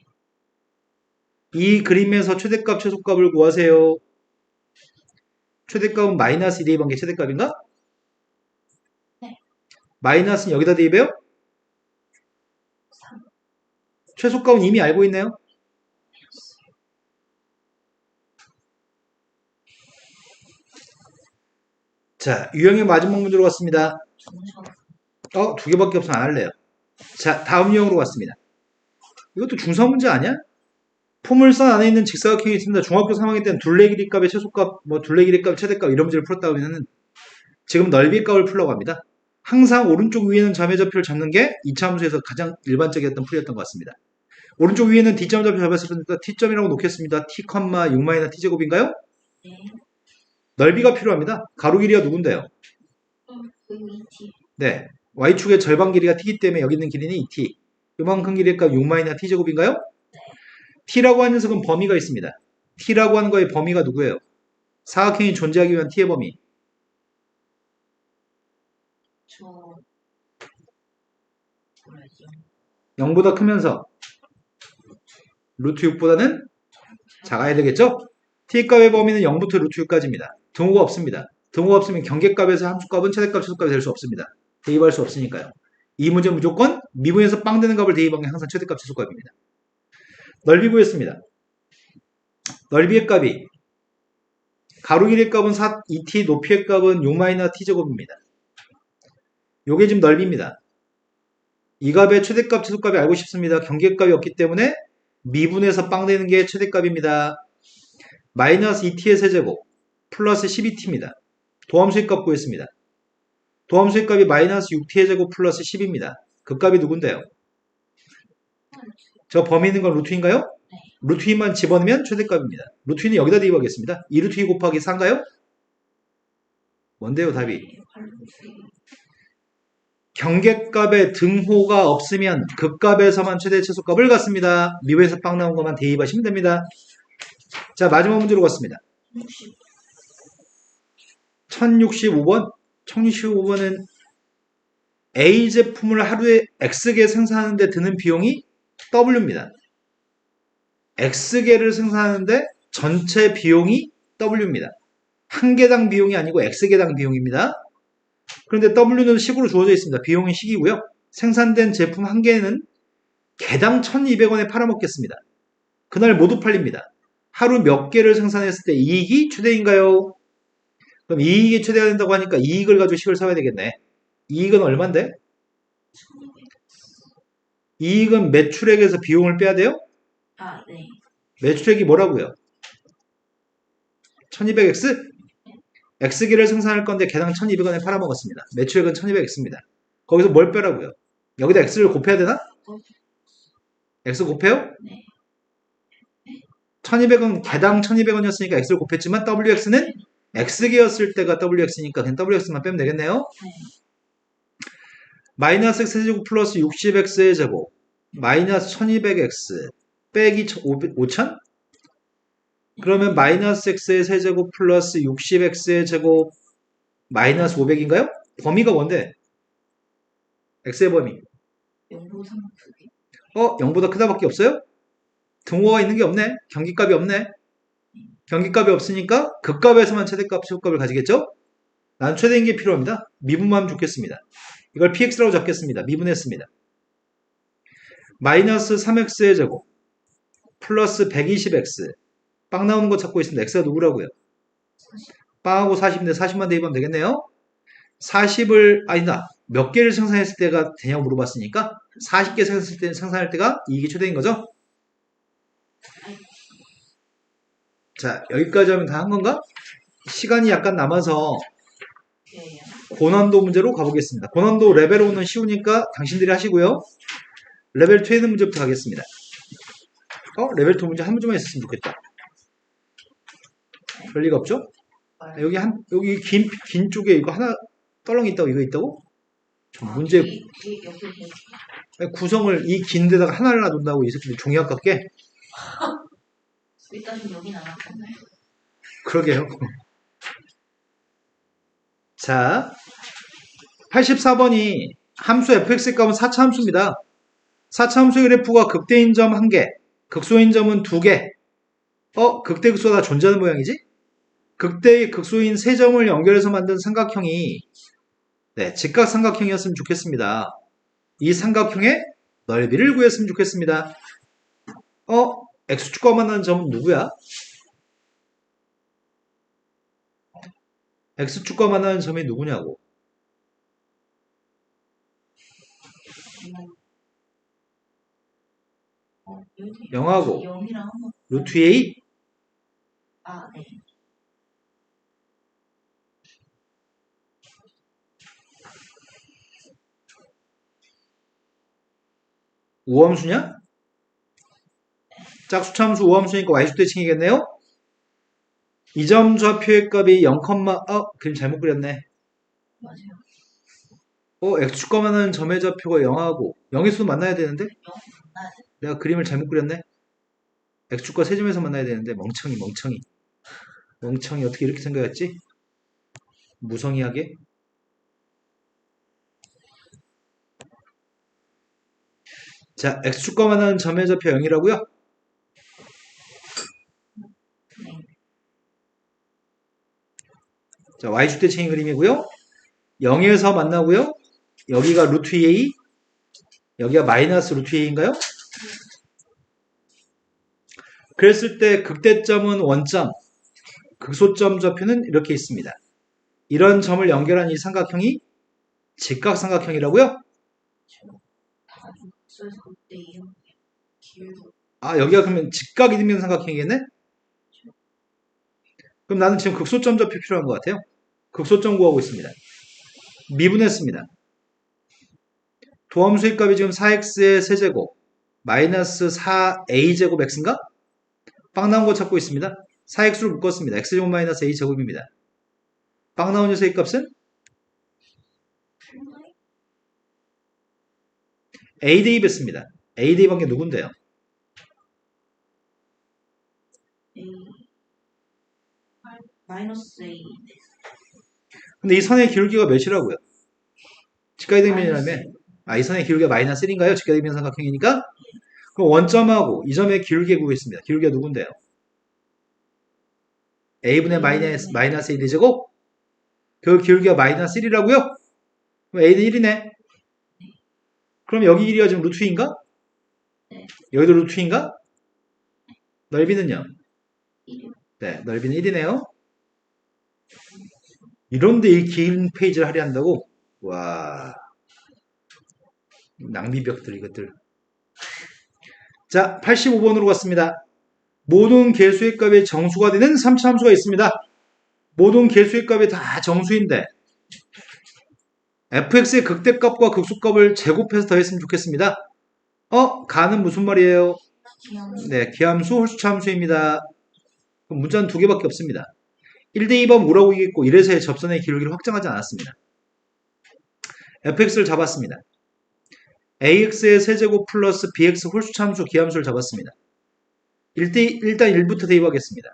이 그림에서 최대값, 최소값을 구하세요. 최대값은 마이너스 2 대입한 게 최대값인가? 네. 마이너스는 여기다 대입해요? 3. 최소값은 이미 알고 있네요. 자, 유형의 마지막 문제로 갔습니다. 정답. 두 개밖에 없으면 안 할래요. 자, 다음 유형으로 갔습니다. 이것도 중사 문제 아니야? 포물선 안에 있는 직사각형이 있습니다. 중학교 3학년 때는 둘레 길이 값의 최소값, 둘레 길이 값, 최대값 이런 문제를 풀었다 그러면은 지금 넓이 값을 풀려고 합니다. 항상 오른쪽 위에는 점의 좌표를 잡는 게 이차함수에서 가장 일반적이었던 풀이였던 것 같습니다. 오른쪽 위에는 D점 좌표 잡았을 테니까 T점이라고 놓겠습니다. T, 6마이너 T제곱인가요? 네. 넓이가 필요합니다. 가로 길이가 누군데요? 그리고 2t. 네. Y축의 절반 길이가 T이기 때문에 여기 있는 길이는 2T. 요만큼 길이의 값 6마이너 T제곱인가요? T라고 하는 녀석은 범위가 있습니다. T라고 하는 거의 범위가 누구예요? 사각형이 존재하기 위한 T의 범위. 저 뭐라지? 0보다 크면서 루트 6보다는 작아야 되겠죠? t값의 범위는 0부터 루트 6까지입니다. 등호가 없습니다. 등호가 없으면 경계값에서 함수값은 최대값, 최소값이 될 수 없습니다. 대입할 수 없으니까요. 이 문제 무조건 미분에서 빵 되는 값을 대입한 게 항상 최대값, 최소값입니다. 넓이 구했습니다. 넓이의 값이 가로 길이의 값은 2t, 높이의 값은 6-t제곱입니다. 요게 지금 넓이입니다. 이 값의 최대값, 최소값이 알고 싶습니다. 경계값이 없기 때문에 미분에서 빵 되는 게 최대값입니다. 마이너스 2t의 세제곱 플러스 12t입니다. 도함수의 값 구했습니다. 도함수의 값이 마이너스 6t의 제곱 플러스 10입니다. 그 값이 누군데요? 저 범위 있는 건 루트인가요? 루트 2만 집어넣으면 최대값입니다. 루트 2는 여기다 대입하겠습니다. 2 루트 2 곱하기 4인가요? 뭔데요 답이? 경계값에 등호가 없으면 그 값에서만 최대 최소값을 갖습니다. 미분에서 빵 나온 것만 대입하시면 됩니다. 자, 마지막 문제로 갔습니다. 1065번. 1065번은 A 제품을 하루에 X개 생산하는데 드는 비용이 W입니다. X개를 생산하는데 전체 비용이 W입니다. 한 개당 비용이 아니고 X개당 비용입니다. 그런데 W는 식으로 주어져 있습니다. 비용은 식이고요. 생산된 제품 한 개는 개당 1200원에 팔아먹겠습니다. 그날 모두 팔립니다. 하루 몇 개를 생산했을 때 이익이 최대인가요? 그럼 이익이 최대가 된다고 하니까 이익을 가지고 식을 써야 되겠네. 이익은 얼만데? 이익은 매출액에서 비용을 빼야 돼요? 아, 네. 매출액이 뭐라고요? 1200X? X기를 생산할 건데 개당 1200원에 팔아먹었습니다. 매출액은 1200X입니다. 거기서 뭘 빼라고요? 여기다 X를 곱해야 되나? X 곱해요? 네. 1200원, 개당 1200원이었으니까 X를 곱했지만 WX는 X개였을 때가 WX니까 그냥 WX만 빼면 되겠네요. 네. 마이너스 X제곱 플러스 60X의 제곱 마이너스 1200X 빼기 5000? 그러면 마이너스 X의 세제곱 플러스 60X의 제곱 마이너스 500인가요? 범위가 뭔데? X의 범위 0보다 크기. 0보다 크다밖에 없어요? 등호가 있는 게 없네. 경기값이 없네. 경기값이 없으니까 그 값에서만 최대값, 최소값을 가지겠죠? 난 최대인 게 필요합니다. 미분만 좋겠습니다. 이걸 px라고 잡겠습니다. 미분했습니다. 마이너스 3x의 제곱 플러스 120x 빵 나오는 거 찾고 있습니다. x가 누구라고요? 빵하고 40인데 40만 대입하면 되겠네요. 40을 아니다. 몇 개를 생산했을 때가 되냐고 물어봤으니까 40개 생산할 때가 이익이 최대인 거죠? 자, 여기까지 하면 다 한 건가? 시간이 약간 남아서 네. 고난도 문제로 가보겠습니다. 고난도 레벨 5는 쉬우니까 당신들이 하시고요. 레벨 2에 있는 문제부터 가겠습니다. 레벨 2 문제 한 문제만 있었으면 좋겠다. 별리가 없죠? 여기 긴 쪽에 이거 하나 떨렁이 있다고 이거 있다고? 문제 여기 구성을 이 긴 데다가 하나를 놔둔다고 이 새끼들 종이 아깝게? 일단 여기 나왔잖아요. 그러게요. 자, 84번이 함수 fx의 값은 4차 함수입니다. 4차 함수의 그래프가 극대인 점 1개, 극소인 점은 2개. 극대 극소가 다 존재하는 모양이지? 극대의 극소인 3점을 연결해서 만든 삼각형이 직각삼각형이었으면 좋겠습니다. 이 삼각형의 넓이를 구했으면 좋겠습니다. x축과 만나는 점은 누구야? x축과 만나는 점이 누구냐고. 0하고 0이랑 한번. 루트 a 아, 네. 우함수냐? 짝수참수 우함수니까 y축대칭이겠네요? 이 점 좌표의 값이 0, 그림 잘못 그렸네. 맞아요. x축과 만나는 점의 좌표가 0하고 0에서도 만나야 되는데? 0 만나야 돼. 내가 그림을 잘못 그렸네. x축과 세점에서 만나야 되는데 멍청이 어떻게 이렇게 생각했지? 무성의하게. 자, x축과 만나는 점의 좌표 0이라고요? 네. 자, y축대칭의 그림이고요. 0에서 만나고요. 여기가 루트 2a, 여기가 마이너스 루트 2a인가요? 그랬을 때 극대점은 원점, 극소점 좌표는 이렇게 있습니다. 이런 점을 연결한 이 삼각형이 직각삼각형이라고요? 다 육수에서 그때 이런 길도 아, 여기가 그러면 직각이 되는 삼각형이겠네? 그럼 나는 지금 극소점 좌표 필요한 것 같아요. 극소점 구하고 있습니다. 미분했습니다. 도함수의 값이 지금 4x의 세제곱 마이너스 4a제곱 x인가? 빵 나온 거 찾고 있습니다. 4x로 묶었습니다. x제곱 마이너스 a제곱입니다. 빵 나온 녀석의 값은 a 대입했습니다. a 대입한 게 누군데요? A 마이너스 A 근데 이 선의 기울기가 몇이라고요? 직각이등변이라며? 아, 이 선의 기울기가 마이너스 1인가요? 직각이등변 삼각형이니까? 그럼 원점하고 이 점의 기울기 구했습니다. 기울기가 누군데요? a분의 마이너스 1이제곱? 그 기울기가 마이너스 1이라고요? 그럼 a는 1이네. 그럼 여기 길이가 지금 루트 2인가? 네. 여기도 루트 2인가? 넓이는요? 1이요. 네, 넓이는 1이네요. 이런데 이 긴 페이지를 하려 한다고? 와, 낭비벽들 이것들. 자, 85번으로 갔습니다. 모든 개수의 값이 정수가 되는 3차 함수가 있습니다. 모든 개수의 값이 다 정수인데 fx의 극대값과 극소값을 제곱해서 더했으면 좋겠습니다. 가는 무슨 말이에요? 기함수 네, 기함수, 홀수차 함수입니다. 그럼 문자는 두 개밖에 없습니다. 1대2번 뭐라고 이겼고 1에서의 접선의 기울기를 확정하지 않았습니다. fx를 잡았습니다. ax의 세제곱 플러스 bx 홀수차 함수 기함수를 잡았습니다. 일단 1부터 대입하겠습니다.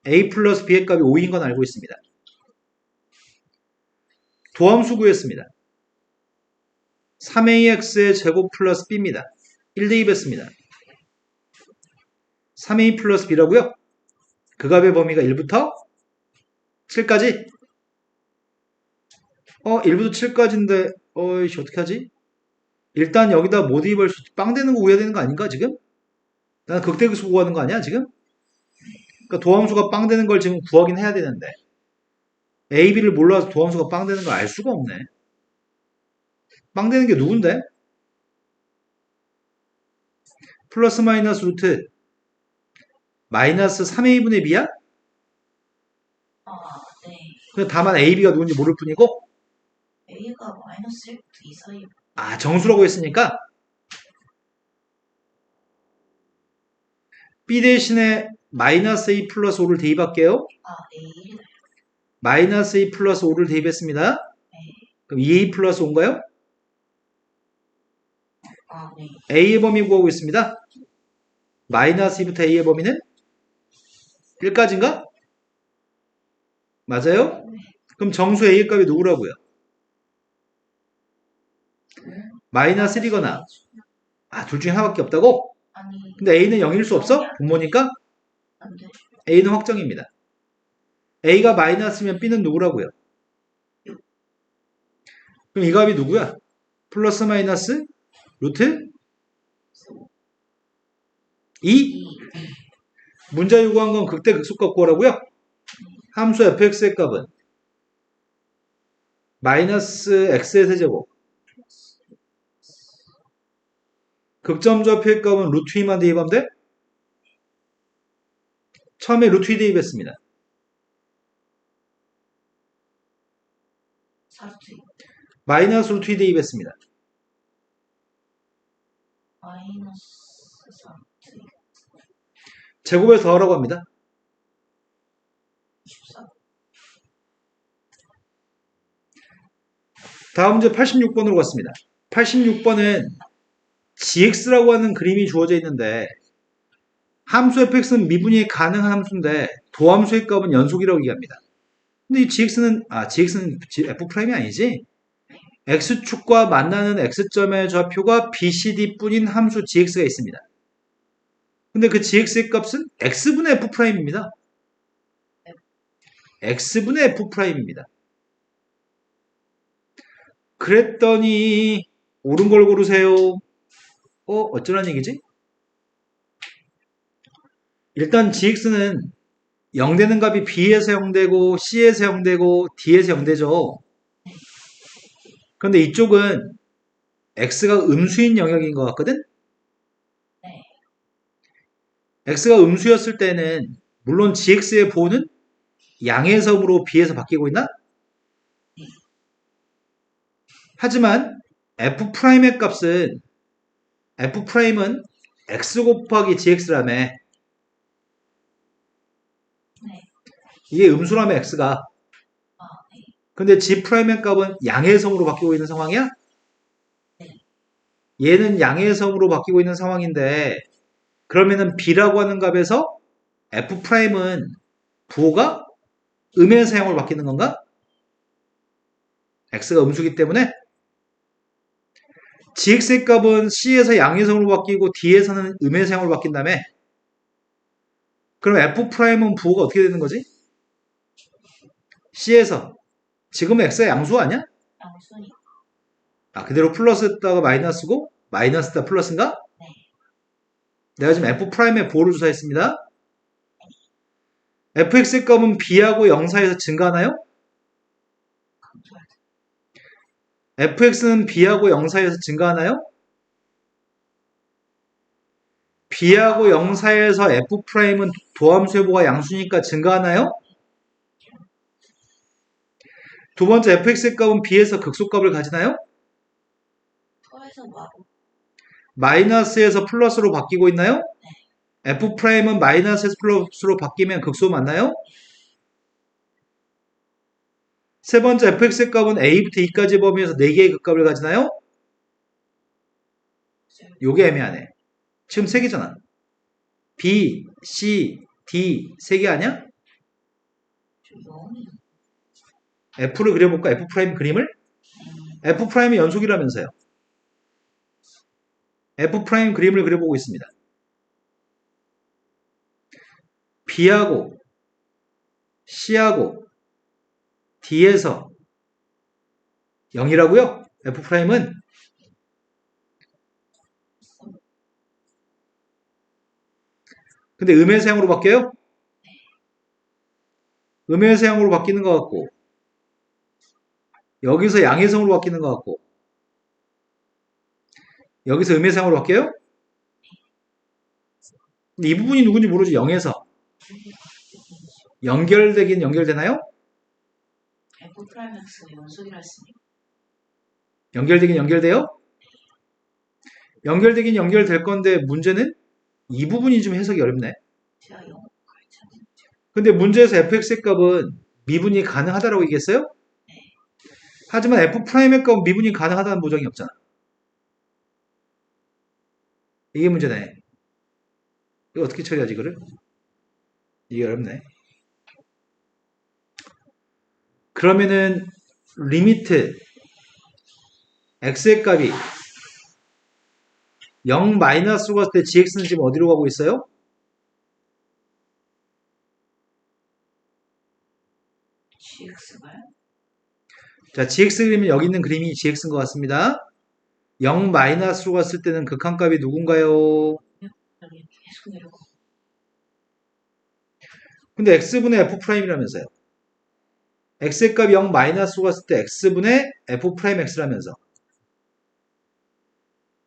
a 플러스 b의 값이 5인 건 알고 있습니다. 도함수 구했습니다. 3ax의 제곱 플러스 b입니다. 1 대입했습니다. 3a 플러스 b라고요? 그 값의 범위가 1부터 7까지? 1부터 7까지인데 어이씨 어떻게 하지? 일단 여기다 못 대입할 수 빵 되는 거 구해야 되는 거 아닌가 지금? 난 극대극소 구하는 거 아니야 지금? 그러니까 도함수가 빵 되는 걸 지금 구하긴 해야 되는데 a, b를 몰라서 도함수가 빵 되는 걸 알 수가 없네. 빵 되는 게 누군데? 플러스 마이너스 루트 마이너스 3a분의 b야? 네. 그냥 다만 a, b가 누군지 모를 뿐이고 A가 마이너스 1부터 2 사이 아 정수라고 했으니까 b 대신에 마이너스 a 플러스 5를 대입할게요. A 1이다. 마이너스 a 플러스 5를 대입했습니다. 네. 그럼 2a 플러스 5인가요? 네. a의 범위 구하고 있습니다. 마이너스 2부터 a의 범위는 1까지인가? 맞아요? 그럼 정수 a의 값이 누구라고요? 마이너스 1이거나 둘 중에 하나밖에 없다고? 아니 근데 a는 0일 수 없어? 분모니까 안 돼. a는 확정입니다. a가 마이너스면 b는 누구라고요? 그럼 이 값이 누구야? 플러스 마이너스 루트 2? 문자 요구한 건 극대 극소값 구하라고요? 함수 fx의 값은 마이너스 x의 세제곱 극점 좌표의 값은 루트 2만 대입하면 돼? 처음에 루트 2 대입했습니다. 4루트 마이너스 루트 2 대입했습니다. 마이너스 4루트 제곱해서 더하라고 합니다. 24 다음 문제 86번으로 갔습니다. 86번은 gx라고 하는 그림이 주어져 있는데 함수 fx는 미분이 가능한 함수인데 도함수의 값은 연속이라고 얘기합니다. 근데 이 gx는 gx는 f'이 아니지? x축과 만나는 x점의 좌표가 BCD 뿐인 함수 gx가 있습니다. 근데 그 gx의 값은 x분의 f'입니다. x분의 f'입니다. 그랬더니 옳은 걸 고르세요. 어쩌란 얘기지? 일단 gx는 0 되는 값이 b에서 0 되고 c에서 0 되고 d에서 0 되죠. 그런데 이쪽은 x가 음수인 영역인 것 같거든? x가 음수였을 때는 물론 gx의 보호는 양의 섬으로 b에서 바뀌고 있나? 하지만 f'의 값은 f'은 x 곱하기 gx라며. 이게 음수라며 x가. 근데 g'의 값은 양의 섬으로 바뀌고 있는 상황이야? 얘는 양의 섬으로 바뀌고 있는 상황인데 그러면은 b라고 하는 값에서 f'은 부호가 음의 사용으로 바뀌는 건가? x가 음수기 때문에 gx의 값은 c에서 양의 섬으로 바뀌고 d에서는 음의 사용으로 바뀐다며. 그럼 f'은 부호가 어떻게 되는 거지? c에서 지금은 x가 양수 아니야? 양수니까. 그대로 플러스다가 마이너스고 마이너스다 플러스인가? 네. 내가 지금 f'의 보호를 조사했습니다. fx의 값은 b하고 0 사이에서 증가하나요? fx는 b하고 0 사이에서 증가하나요? b하고 0 사이에서 f'은 도함수의 보가 양수니까 증가하나요? 두 번째 fx의 값은 b에서 극소값을 가지나요? 토에서 뭐하고? 마이너스에서 플러스로 바뀌고 있나요? f'은 마이너스에서 플러스로 바뀌면 극소 맞나요? 세 번째 fx의 값은 a부터 e까지 범위에서 4개의 극값을 가지나요? 요게 애매하네. 지금 3개잖아. b, c, d 3개 아니야? 저 0이. f를 그려볼까? f' 그림을? f'이 연속이라면서요. f' 그림을 그려보고 있습니다. b하고 c하고 d에서 0이라고요? f'은? 근데 음의 사용으로 바뀌어요? 음의 사용으로 바뀌는 것 같고 여기서 양의 성으로 바뀌는 것 같고 여기서 음의 사용으로 바뀌어요? 근데 이 부분이 누군지 모르지. 0에서 연결되긴 연결되나요? f'x가 연속이라 했으니까. 연결되긴 연결돼요? 연결되긴 연결될 건데 문제는 이 부분이 좀 해석이 어렵네. 제가 0 가르쳤는데. 근데 문제에서 fx의 값은 미분이 가능하다라고 얘기했어요? 하지만 f'의 값은 미분이 가능하다는 보장이 없잖아. 이게 문제네. 이거 어떻게 처리하지, 이거를? 이게 어렵네. 그러면은 리미트 x의 값이 0 마이너스로 갔을 때 gx는 지금 어디로 가고 있어요? gx가요? 자, gx 그림은 여기 있는 그림이 gx인 것 같습니다. 0 마이너스로 갔을 때는 극한값이 누군가요? 여기 계속 내려가. 근데 x분의 f'이라면서요. x의 값이 0 마이너스로 갔을 때 x분의 f'x라면서.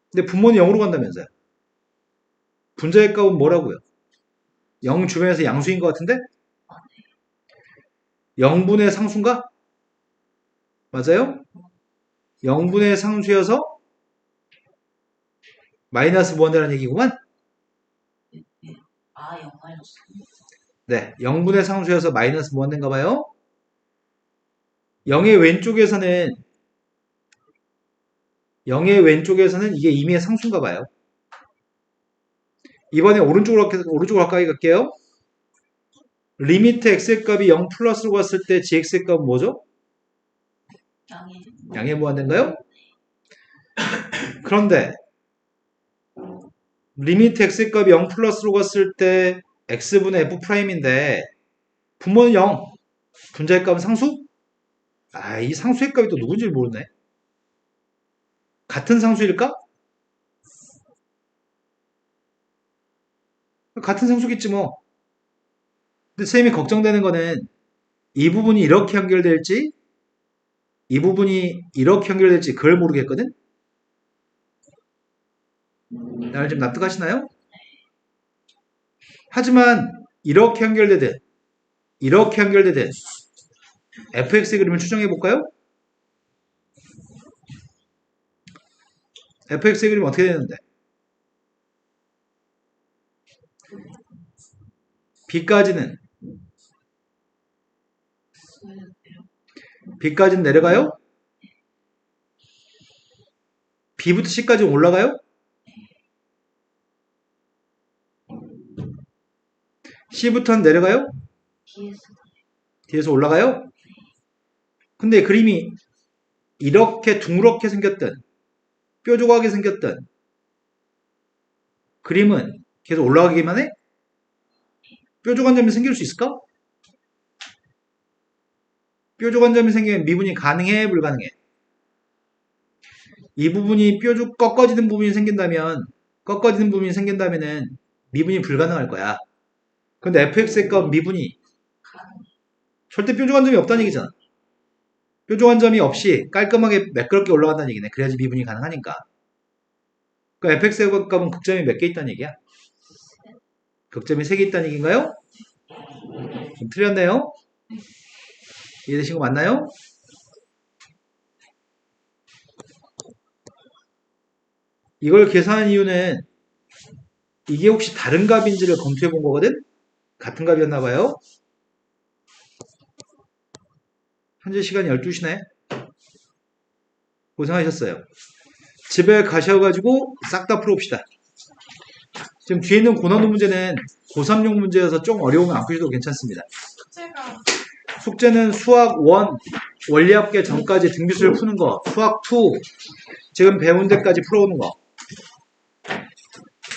근데 분모는 0으로 간다면서요. 분자의 값은 뭐라고요? 0 주변에서 양수인 것 같은데? 0분의 상수인가? 맞아요? 0분의 상수여서 마이너스 무한대라는 얘기구만? 0 마이너스. 네, 0분의 상수여서 마이너스 무한대인가 봐요. 0의 왼쪽에서는 이게 이미의 상수인가 봐요. 이번에 오른쪽으로 가까이 갈게요. 리미트 x의 값이 0 플러스로 갔을 때 gx의 값은 뭐죠? 양해. 양의 무한대인가요? 그런데 리미트 x의 값이 0 플러스로 갔을 때 x분의 f'인데 분모는 0, 분자의 값은 상수? 아, 이 상수의 값이 또 누군지 모르네. 같은 상수일까? 같은 상수겠지 뭐. 근데 쌤이 걱정되는 거는 이 부분이 이렇게 연결될지 이 부분이 이렇게 연결될지 그걸 모르겠거든? 나를 좀 납득하시나요? 하지만 이렇게 연결되든 이렇게 연결되든 fx의 그림을 추정해 볼까요? fx의 그림 어떻게 되는데? b까지는 b까지는 내려가요? b부터 c까지 올라가요? c부터는 내려가요? 뒤에서. 뒤에서 올라가요? 근데 그림이 이렇게 둥그렇게 생겼든 뾰족하게 생겼든 그림은 계속 올라가기만 해? 뾰족한 점이 생길 수 있을까? 뾰족한 점이 생기면 미분이 가능해? 불가능해? 이 부분이 꺾어지는 부분이 생긴다면은 미분이 불가능할 거야. 근데 fx의 값 미분이 절대 뾰족한 점이 없다는 얘기잖아. 뾰족한 점이 없이 깔끔하게 매끄럽게 올라간다는 얘기네. 그래야지 미분이 가능하니까. 그러니까 fx의 값은 극점이 몇 개 있다는 얘기야? 극점이 3개 있다는 얘기인가요? 좀 틀렸네요. 이해되신 거 맞나요? 이걸 계산한 이유는 이게 혹시 다른 값인지를 검토해 본 거거든? 같은 값이었나 봐요. 현재 시간이 12시네. 고생하셨어요. 집에 가셔가지고 싹 다 풀어봅시다. 지금 뒤에 있는 고난도 문제는 고3용 문제여서 좀 어려우면 안 푸셔도 괜찮습니다. 숙제가 숙제는 수학 1 원리합계 전까지 등비수를 푸는 거, 수학 2 지금 배운 데까지 풀어오는 거.